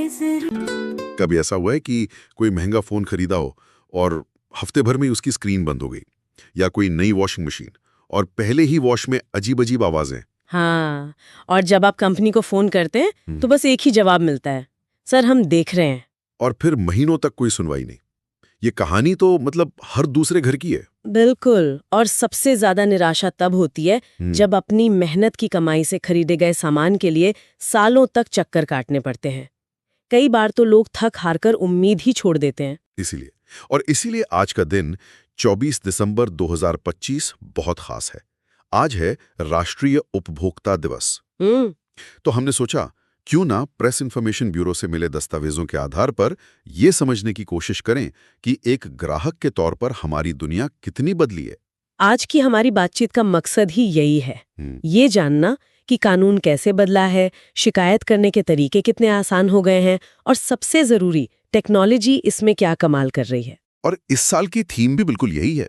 कभी ऐसा हुआ है कि कोई महंगा फोन खरीदा हो और हफ्ते भर में ही उसकी स्क्रीन बंद हो गई, या कोई नई वॉशिंग मशीन और पहले ही वॉश में अजीब अजीब आवाजें। हाँ, और जब आप कंपनी को फोन करते हैं तो बस एक ही जवाब मिलता है, सर हम देख रहे हैं। और फिर महीनों तक कोई सुनवाई नहीं। ये कहानी तो मतलब हर दूसरे घर की है। बिल्कुल, और सबसे ज्यादा निराशा तब होती है जब अपनी मेहनत की कमाई से खरीदे गए सामान के लिए सालों तक चक्कर काटने पड़ते हैं। कई बार तो लोग थक हारकर उम्मीद ही छोड़ देते हैं। इसीलिए आज का दिन 24 दिसंबर 2025 बहुत खास है। आज है राष्ट्रीय उपभोक्ता दिवस। तो हमने सोचा क्यों ना प्रेस इन्फॉर्मेशन ब्यूरो से मिले दस्तावेजों के आधार पर ये समझने की कोशिश करें कि एक ग्राहक के तौर पर हमारी दुनिया कितनी बदली है। आज की हमारी बातचीत का मकसद ही यही है, ये जानना कि कानून कैसे बदला है, शिकायत करने के तरीके कितने आसान हो गए हैं, और सबसे जरूरी टेक्नोलॉजी इसमें क्या कमाल कर रही है। और इस साल की थीम भी बिल्कुल यही है,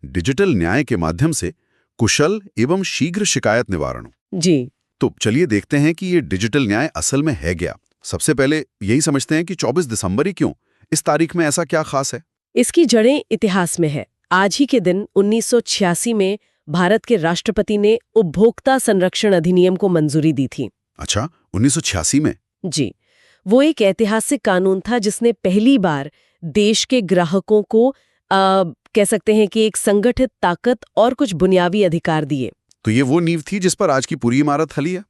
डिजिटल न्याय के माध्यम से कुशल एवं शीघ्र शिकायत निवारण। जी, तो चलिए देखते हैं कि ये डिजिटल न्याय असल में है क्या। सबसे पहले यही समझते हैं कि 24 दिसंबर ही क्यों, इस तारीख में ऐसा क्या खास है। इसकी जड़ें इतिहास में है। आज ही के दिन 1986 में भारत के राष्ट्रपति ने उपभोक्ता संरक्षण अधिनियम को मंजूरी दी थी। अच्छा, 1986 में? जी, वो एक ऐतिहासिक कानून था जिसने पहली बार देश के ग्राहकों को कह सकते हैं कि एक संगठित ताकत और कुछ बुनियादी अधिकार दिए। तो ये वो नींव थी जिस पर आज की पूरी इमारत खड़ी है।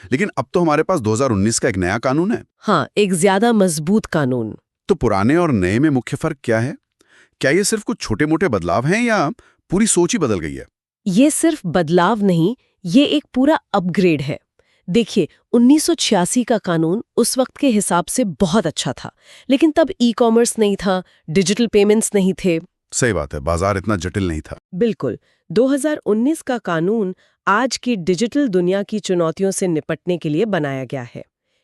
लेकिन अब तो हमारे पास 2019 का एक नया कानून है। हाँ, एक ज्यादा मजबूत कानून। तो पुराने और नए में मुख्य फर्क क्या है? क्या ये सिर्फ कुछ छोटे मोटे बदलाव हैं या पूरी सोच ही बदल गई है? ये सिर्फ बदलाव नहीं, ये एक पूरा अपग्रेड है। देखिए, 1986 का कानून उस वक्त के हिसाब से बहुत अच्छा था, लेकिन तब ई कॉमर्स नहीं था, डिजिटल पेमेंट्स नहीं थे। सही बात है, बाजार इतना जटिल नहीं था। बिल्कुल। 2019 का कानून आज की डिजिटल दुनिया की चुनौतियों से निपटने के लिए बनाया गया है।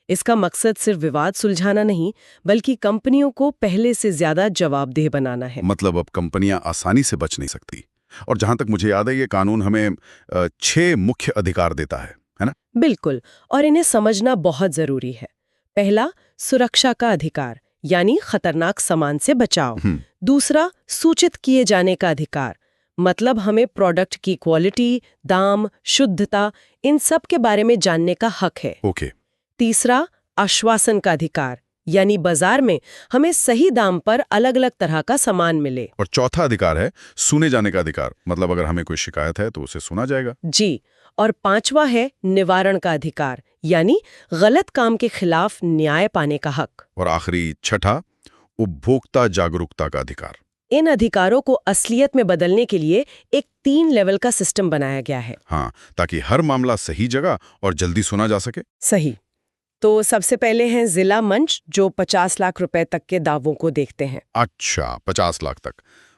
इसका मकसद सिर्फ विवाद सुलझाना नहीं, बल्कि कंपनियों को पहले से ज्यादा जवाबदेह बनाना है। मतलब अब कंपनियां आसानी से बच नहीं सकती। और जहां तक मुझे याद है, ये कानून हमें 6 मुख्य अधिकार देता है ना? बिल्कुल, और इन्हें समझना बहुत जरूरी है। पहला, सुरक्षा का अधिकार, यानी खतरनाक सामान से बचाव। दूसरा, सूचित किए जाने का अधिकार, मतलब हमें प्रोडक्ट की क्वालिटी, दाम, शुद्धता, इन सब के बारे में जानने का हक है। ओके। तीसरा, आश्वासन का अधिकार, यानी बाजार में हमें सही दाम पर अलग अलग तरह का सामान मिले। और चौथा अधिकार है सुने जाने का अधिकार, मतलब अगर हमें कोई शिकायत है तो उसे सुना जाएगा। जी, और पांचवा है निवारण का अधिकार, यानी गलत काम के खिलाफ न्याय पाने का हक। और आखिरी छठा, उपभोक्ता जागरूकता का अधिकार। इन अधिकारों को असलियत में बदलने के लिए एक 3 लेवल का सिस्टम बनाया गया है। हाँ, ताकि हर मामला सही जगह और जल्दी सुना जा सके। सही। तो सबसे पहले हैं जिला मंच, जो 50 लाख रुपए तक के दावों को देखते हैं। अच्छा, 50 लाख तक।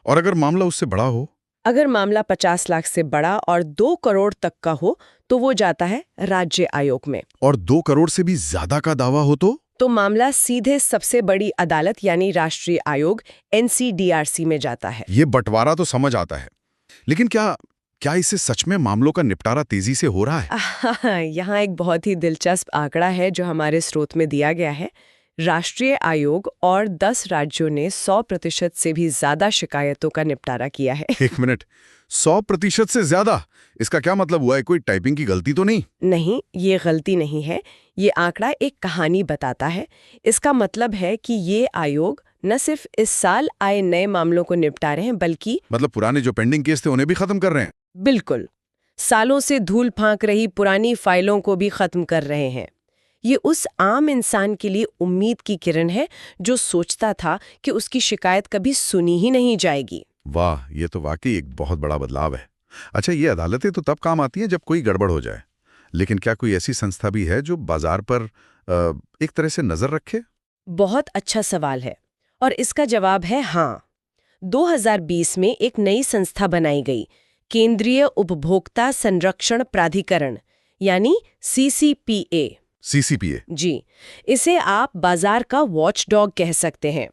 और अगर मामला उससे बड़ा हो? अगर मामला 50 लाख से बड़ा और 2 करोड़ तक का हो तो वो जाता है राज्य आयोग में। और 2 करोड़ से भी ज्यादा का दावा हो तो मामला सीधे सबसे बड़ी अदालत यानी राष्ट्रीय आयोग NCDRC में जाता है। ये बंटवारा तो समझ आता है, लेकिन क्या इससे सच में मामलों का निपटारा तेजी से हो रहा है? यहाँ एक बहुत ही दिलचस्प आंकड़ा है जो हमारे स्रोत में दिया गया है। राष्ट्रीय आयोग और 10 राज्यों ने 100% से भी ज्यादा शिकायतों का निपटारा किया है। एक मिनट, 100% से ज्यादा? इसका क्या मतलब हुआ है? कोई टाइपिंग की गलती तो नहीं? नहीं, ये गलती नहीं है। ये आंकड़ा एक कहानी बताता है। इसका मतलब है कि ये आयोग न सिर्फ इस साल आए नए मामलों को निपटा रहे हैं, बल्कि मतलब पुराने जो पेंडिंग केस थे उन्हें भी खत्म कर रहे हैं। बिल्कुल, सालों से धूल फांक रही पुरानी फाइलों को भी खत्म कर रहे हैं। ये उस आम इंसान के लिए उम्मीद की किरण है जो सोचता था कि उसकी शिकायत कभी सुनी ही नहीं जाएगी। वाह, ये तो वाकई एक बहुत बड़ा बदलाव है। अच्छा, ये अदालतें तो तब काम आती हैं जब कोई गड़बड़ हो जाए, लेकिन क्या कोई ऐसी संस्था भी है जो बाजार पर एक तरह से नजर रखे? बहुत अच्छा सवाल है, और इसका जवाब है हाँ। 2020 में एक नई संस्था बनाई गई, केंद्रीय उपभोक्ता संरक्षण प्राधिकरण, यानी CCPA। CCPA? जी, इसे आप बाजार का वॉचडॉग कह सकते हैं।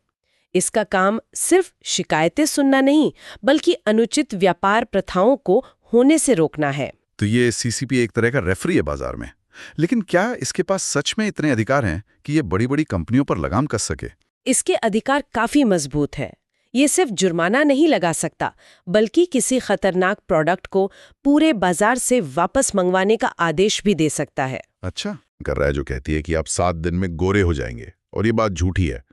इसका काम सिर्फ शिकायतें सुनना नहीं, बल्कि अनुचित व्यापार प्रथाओं को होने से रोकना है। तो ये CCPA एक तरह का रेफरी है बाजार में। लेकिन क्या इसके पास सच में इतने अधिकार हैं कि ये बड़ी-बड़ी कंपनियों पर लगाम कस सके? इसके अधिकार काफी मजबूत है। ये सिर्फ जुर्माना नहीं लगा सकता, बल्कि किसी खतरनाक प्रोडक्ट को पूरे बाजार से वापस मंगवाने का आदेश भी दे सकता है। अच्छा, कर रहा है जो कहती है कि आप 7 दिन में गोरे हो जाएंगे, और ये बात झूठी है,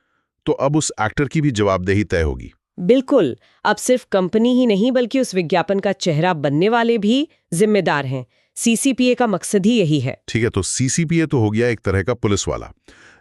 तो अब उस एक्टर की भी जवाबदेही तय होगी। बिल्कुल, अब सिर्फ कंपनी ही नहीं बल्कि उस विज्ञापन का चेहरा बनने वाले भी जिम्मेदार हैं। सीसीपीए का मकसद ही यही है। ठीक है, तो सीसीपीए तो हो गया एक तरह का पुलिस वाला,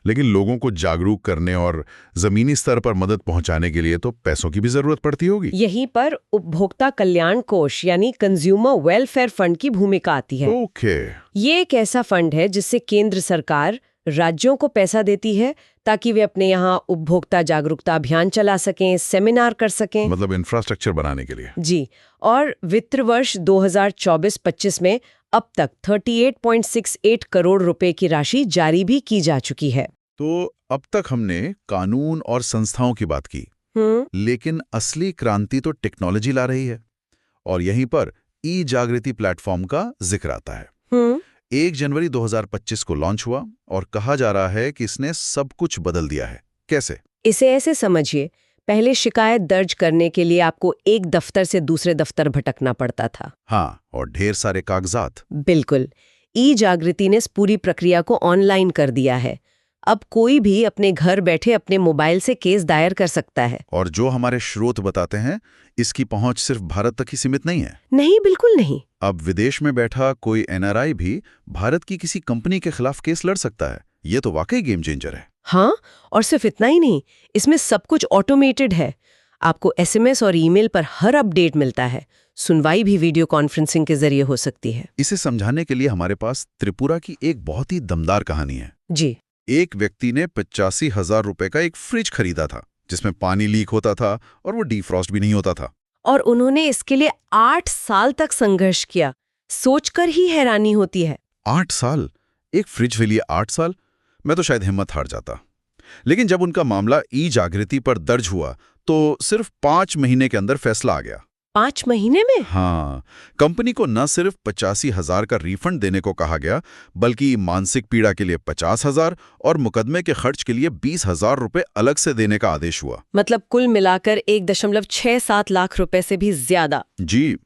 लेकिन लोगों को जागरूक करने और जमीनी स्तर पर मदद पहुंचाने के लिए तो पैसों की भी जरूरत पड़ती होगी। यहीं पर उपभोक्ता कल्याण कोष यानी कंज्यूमर वेलफेयर फंड की भूमिका आती है। ओके। ये एक ऐसा फंड है जिससे केंद्र सरकार राज्यों को पैसा देती है ताकि वे अपने यहाँ उपभोक्ता जागरूकता अभियान चला सकें, सेमिनार कर सकें। मतलब इंफ्रास्ट्रक्चर बनाने के लिए। जी, और वित्त वर्ष 2024-25 में अब तक 38.68 करोड़ रुपए की राशि जारी भी की जा चुकी है। तो अब तक हमने कानून और संस्थाओं की बात की, लेकिन असली क्रांति तो टेक्नोलॉजी ला रही है, और यहीं पर ई जागृति प्लेटफॉर्म का जिक्र आता है। 1 जनवरी 2025 को लॉन्च हुआ और कहा जा रहा है कि इसने सब कुछ बदल दिया है। कैसे? इसे ऐसे समझिए, पहले शिकायत दर्ज करने के लिए आपको एक दफ्तर से दूसरे दफ्तर भटकना पड़ता था। हाँ, और ढेर सारे कागजात। बिल्कुल, ई जागृति ने इस पूरी प्रक्रिया को ऑनलाइन कर दिया है। अब कोई भी अपने घर बैठे अपने मोबाइल से केस दायर कर सकता है। और जो हमारे स्रोत बताते हैं, इसकी पहुंच सिर्फ भारत तक ही सीमित नहीं है। नहीं, बिल्कुल नहीं। अब विदेश में बैठा कोई एनआरआई भी भारत की किसी कंपनी के खिलाफ केस लड़ सकता है। ये तो वाकई गेम चेंजर है। हाँ, और सिर्फ इतना ही नहीं, इसमें सब कुछ ऑटोमेटेड है। आपको एसएमएस और ईमेल पर हर अपडेट मिलता है। सुनवाई भी वीडियो कॉन्फ्रेंसिंग के जरिए हो सकती है। इसे समझाने के लिए हमारे पास त्रिपुरा की एक बहुत ही दमदार कहानी है। जी। एक व्यक्ति ने 85,000 रुपए का एक फ्रिज खरीदा था, जिसमें पानी लीक होता था और वो डीफ्रॉस्ट भी नहीं होता था। और उन्होंने इसके लिए 8 साल तक संघर्ष किया। सोचकर ही हैरानी होती है। 8 साल? एक फ्रिज के लिए 8 साल? मैं तो शायद हिम्मत हार जाता। लेकिन जब उनका मामला ई जागृति पर दर्ज हुआ तो सिर्फ 5 महीने के अंदर फैसला आ गया। 5 महीने में? हाँ, कंपनी को न सिर्फ 85,000 का रिफंड देने को कहा गया, बल्कि मानसिक पीड़ा के लिए 50,000 और मुकदमे के खर्च के लिए 20,000 रुपए अलग से देने का आदेश हुआ। मतलब कुल मिलाकर 1.67 लाख रुपए से भी ज्यादा। जी।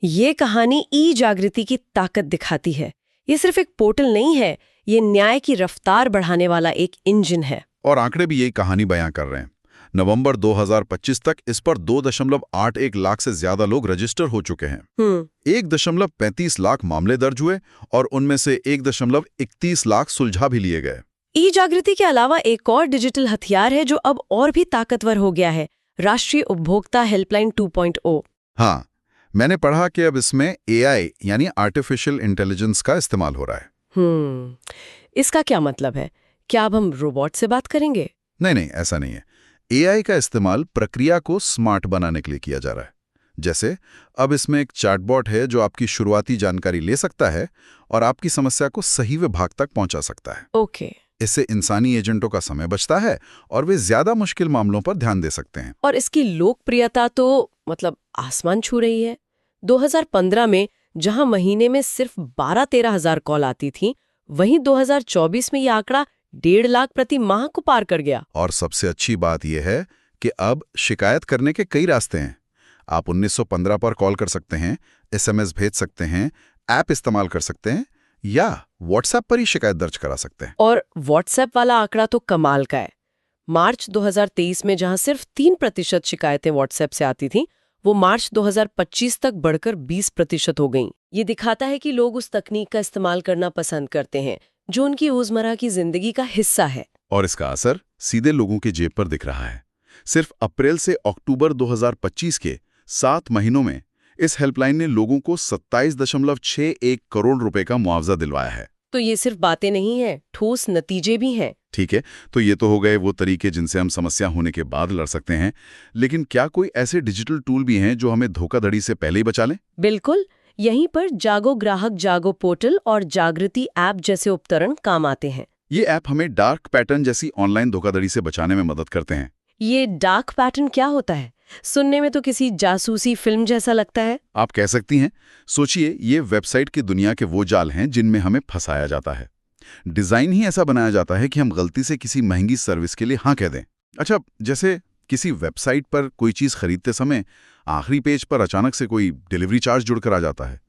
ये कहानी ई जागृति की ताकत दिखाती है। ये सिर्फ एक पोर्टल नहीं है, ये न्याय की रफ्तार बढ़ाने वाला एक इंजन है। और आंकड़े भी यही कहानी बयां कर रहे हैं। नवंबर 2025 तक इस पर 2.81 लाख से ज्यादा लोग रजिस्टर हो चुके हैं। 1.35 लाख मामले दर्ज हुए और उनमें से 1.31 लाख सुलझा भी लिए गए। ई जागृति के अलावा एक और डिजिटल हथियार है जो अब और भी ताकतवर हो गया है, राष्ट्रीय उपभोक्ता हेल्पलाइन 2.0। हाँ, मैंने पढ़ा कि अब इसमें AI यानी आर्टिफिशियल इंटेलिजेंस का इस्तेमाल हो रहा है। इसका क्या मतलब है? क्या अब हम रोबोट से बात करेंगे? नहीं, ऐसा नहीं है। AI का इस्तेमाल प्रक्रिया को स्मार्ट बनाने के लिए किया जा रहा है। जैसे अब इसमें एक चैटबॉट है जो आपकी शुरुआती जानकारी ले सकता है और आपकी समस्या को सही विभाग तक पहुंचा सकता है। ओके। इससे इंसानी एजेंटों का समय बचता है और वे ज्यादा मुश्किल मामलों पर ध्यान दे सकते हैं। और इसकी लोकप्रियता तो मतलब आसमान छू रही है। 2015 में जहां महीने में सिर्फ 12-13 हजार कॉल आती थी, वहीं 2024 में ये आंकड़ा 1.5 लाख प्रति माह को पार कर गया। और सबसे अच्छी बात यह है कि अब शिकायत करने के कई रास्ते हैं। आप 1915 पर कॉल कर सकते हैं, SMS भेज सकते हैं, ऐप इस्तेमाल कर सकते हैं या व्हाट्सएप पर ही शिकायत दर्ज करा सकते हैं। और व्हाट्सएप वाला आंकड़ा तो कमाल का है। मार्च 2023 में जहां सिर्फ 3% शिकायतें व्हाट्सएप से आती थीं, वो मार्च 2025 तक बढ़कर 20% हो गईं। ये दिखाता है कि लोग उस तकनीक का इस्तेमाल करना पसंद करते हैं जो उनकी रोजमर्रा की जिंदगी का हिस्सा है। और इसका असर सीधे लोगों की जेब पर दिख रहा है। सिर्फ अप्रैल से अक्टूबर 2025 के 7 महीनों में इस हेल्पलाइन ने लोगों को 27.61 करोड़ रुपए का मुआवजा दिलवाया है। तो ये सिर्फ बातें नहीं हैं, ठोस नतीजे भी हैं। ठीक है, तो ये तो हो गए वो तरीके जिनसे हम समस्या होने के बाद लड़ सकते हैं, लेकिन क्या कोई ऐसे डिजिटल टूल भी हैं जो हमें धोखाधड़ी से पहले ही बचा लें? बिल्कुल, यहीं पर जागो ग्राहक जागो पोर्टल और जागृति ऐप जैसे उपकरण काम आते हैं। ये ऐप हमें डार्क पैटर्न जैसी ऑनलाइन धोखाधड़ी से बचाने में मदद करते हैं। ये डार्क पैटर्न क्या होता है? सुनने में तो किसी जासूसी फिल्म जैसा लगता है। आप कह सकती हैं। सोचिए, ये वेबसाइट की दुनिया के वो जाल हैं जिनमें हमें फंसाया जाता है। डिजाइन ही ऐसा बनाया जाता है कि हम गलती से किसी महंगी सर्विस के लिए हाँ कह दें। अच्छा, जैसे किसी वेबसाइट पर कोई चीज खरीदते समय आखिरी पेज पर अचानक से कोई डिलीवरी चार्ज जुड़कर आ जाता है,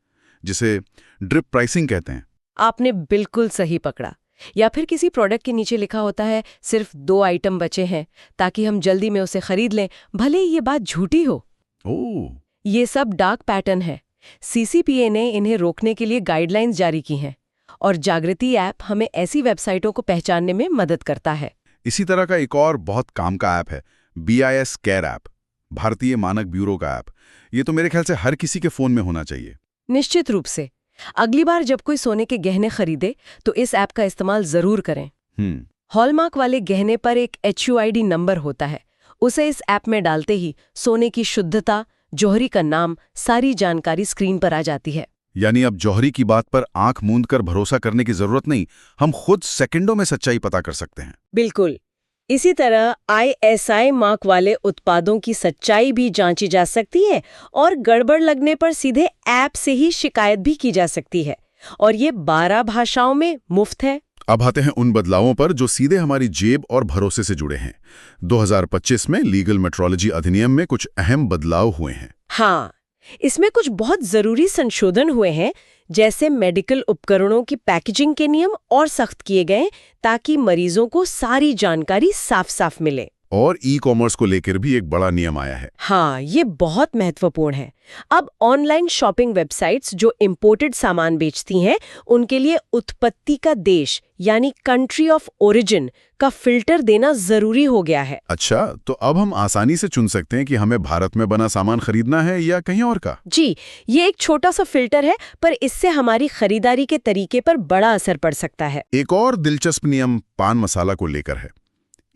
जिसे ड्रिप प्राइसिंग कहते हैं। आपने बिल्कुल सही पकड़ा। या फिर किसी प्रोडक्ट के नीचे लिखा होता है सिर्फ 2 आइटम बचे हैं, ताकि हम जल्दी में उसे खरीद लें, भले ही ये बात झूठी हो। ओह, ये सब डार्क पैटर्न है। CCPA ने इन्हें रोकने के लिए गाइडलाइंस जारी की हैं, और जागृति ऐप हमें ऐसी वेबसाइटों को पहचानने में मदद करता है। इसी तरह का एक और बहुत काम का ऐप है BIS केयर ऐप, भारतीय मानक ब्यूरो का ऐप। ये तो मेरे ख्याल से हर किसी के फोन में होना चाहिए। निश्चित रूप से। अगली बार जब कोई सोने के गहने खरीदे तो इस ऐप का इस्तेमाल जरूर करें। हॉलमार्क वाले गहने पर एक HUID नंबर होता है। उसे इस ऐप में डालते ही सोने की शुद्धता, जौहरी का नाम, सारी जानकारी स्क्रीन पर आ जाती है। यानी अब जौहरी की बात पर आंख मूंद कर भरोसा करने की जरूरत नहीं, हम खुद सेकंडों में सच्चाई पता कर सकते हैं। बिल्कुल। इसी तरह ISI मार्क वाले उत्पादों की सच्चाई भी जांची जा सकती है, और गड़बड़ लगने पर सीधे ऐप से ही शिकायत भी की जा सकती है। और ये 12 भाषाओं में मुफ्त है। अब आते हैं उन बदलावों पर जो सीधे हमारी जेब और भरोसे से जुड़े हैं। 2025 में लीगल मेट्रोलॉजी अधिनियम में कुछ अहम बदलाव हुए हैं। हाँ, इसमें कुछ बहुत जरूरी संशोधन हुए हैं, जैसे मेडिकल उपकरणों की पैकेजिंग के नियम और सख्त किए गए, ताकि मरीजों को सारी जानकारी साफ साफ मिले। और ई-कॉमर्स को लेकर भी एक बड़ा नियम आया है। हाँ, ये बहुत महत्वपूर्ण है। अब ऑनलाइन शॉपिंग वेबसाइट्स जो इंपोर्टेड सामान बेचती हैं, उनके लिए उत्पत्ति का देश यानी कंट्री ऑफ ओरिजिन का फिल्टर देना जरूरी हो गया है। अच्छा, तो अब हम आसानी से चुन सकते हैं कि हमें भारत में बना सामान खरीदना है या कहीं और का। जी, ये एक छोटा सा फिल्टर है, पर इससे हमारी खरीदारी के तरीके पर बड़ा असर पड़ सकता है। एक और दिलचस्प नियम पान मसाला को लेकर है।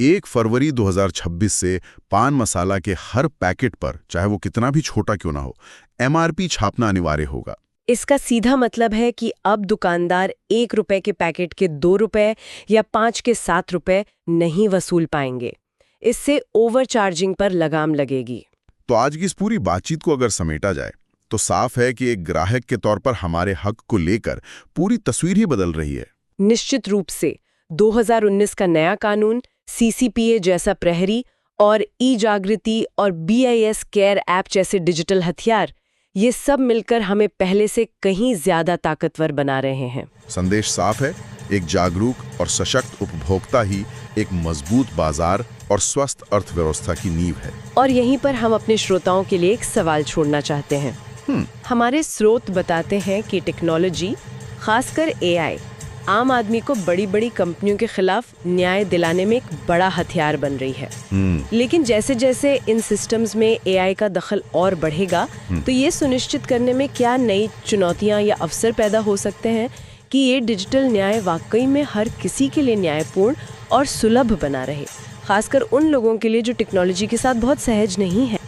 1 फरवरी 2026 से पान मसाला के हर पैकेट पर, चाहे वो कितना भी छोटा क्यों ना हो, MRP छापना अनिवार्य होगा। इसका सीधा मतलब है कि अब दुकानदार 1 रुपए के पैकेट के 2 रुपए या 5 के 7 रुपए नहीं वसूल पाएंगे। इससे ओवरचार्जिंग पर लगाम लगेगी। तो आज की इस पूरी बातचीत को अगर समेटा जाए तो साफ है कि एक ग्राहक के तौर पर हमारे हक को लेकर पूरी तस्वीर ही बदल रही है। निश्चित रूप से 2019 का नया कानून, CCPA जैसा प्रहरी और ई-जागृति और BIS केयर ऐप जैसे डिजिटल हथियार, ये सब मिलकर हमें पहले से कहीं ज्यादा ताकतवर बना रहे हैं। संदेश साफ है, एक जागरूक और सशक्त उपभोक्ता ही एक मजबूत बाजार और स्वस्थ अर्थव्यवस्था की नींव है। और यहीं पर हम अपने श्रोताओं के लिए एक सवाल छोड़ना चाहते हैं। हमारे स्रोत बताते हैं कि टेक्नोलॉजी, खासकर AI, आम आदमी को बड़ी बड़ी कंपनियों के खिलाफ न्याय दिलाने में एक बड़ा हथियार बन रही है। लेकिन जैसे जैसे इन सिस्टम्स में AI का दखल और बढ़ेगा, तो ये सुनिश्चित करने में क्या नई चुनौतियां या अवसर पैदा हो सकते हैं कि ये डिजिटल न्याय वाकई में हर किसी के लिए न्यायपूर्ण और सुलभ बना रहे, खासकर उन लोगों के लिए जो टेक्नोलॉजी के साथ बहुत सहज नहीं है।